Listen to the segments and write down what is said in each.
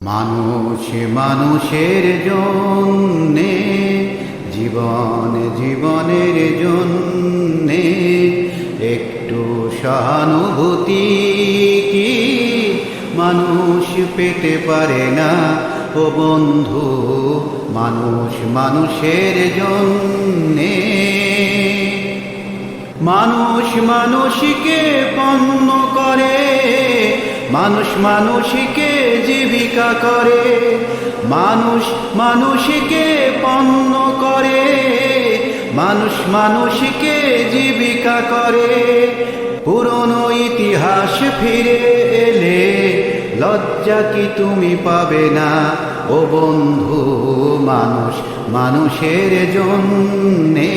মানুষ মানুষের জন্যে, জীবন জীবনের জন্যে একটু সহানুভূতি কি মানুষ পেতে পারে না? ও বন্ধু, মানুষ মানুষের জন্যে। মানুষ মানুষকে পণ্য করে, মানুষ মানুষকে জীবিকা করে। মানুষ মানুষকে পণ্য করে, মানুষ মানুষকে জীবিকা করে। পুরনো ইতিহাস ফিরে এলে লজ্জা কি তুমি পাবে না? ও বন্ধু, মানুষ মানুষের জন্যে,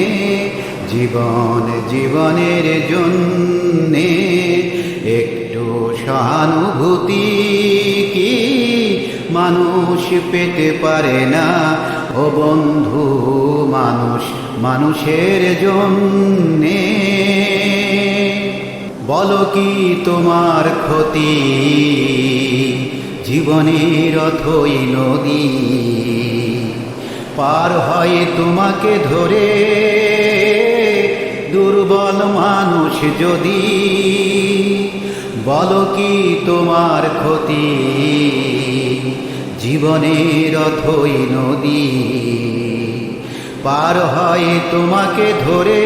জীবন জীবনের জন্যে একটু সহানুভূতি কি মানুষ পেতে পারে না? ও বন্ধু, মানুষ মানুষের জন্যে। বলো কি তোমার ক্ষতি? জীবনের অথই নদী পার হয় তোমাকে ধরে, দুর্বল মানুষ যদি। বলো কি তোমার ক্ষতি? জীবনের অথই নদী পার হয় তোমাকে ধরে,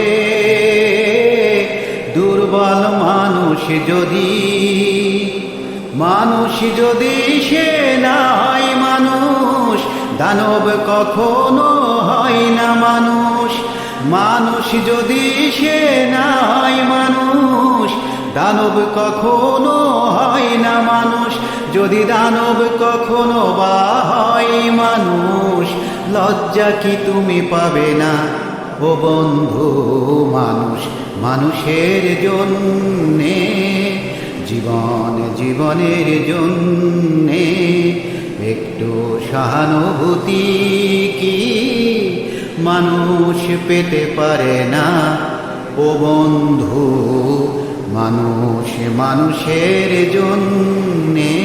দুর্বল মানুষ যদি। মানুষ যদি সে না হয় মানুষ, দানব কখনো হয় না মানুষ। মানুষ যদি সে না হয় মানুষ, দানব কখনো হয় না মানুষ। যদি দানব কখনো বা হয় মানুষ, লজ্জা কি তুমি পাবে না? ও বন্ধু, মানুষ মানুষের জন্যে, জীবন জীবনের জন্যে একটু সহানুভূতি কি মানুষ পেতে পারে না? ও বন্ধু, মানুষ মানুষের জন্যে।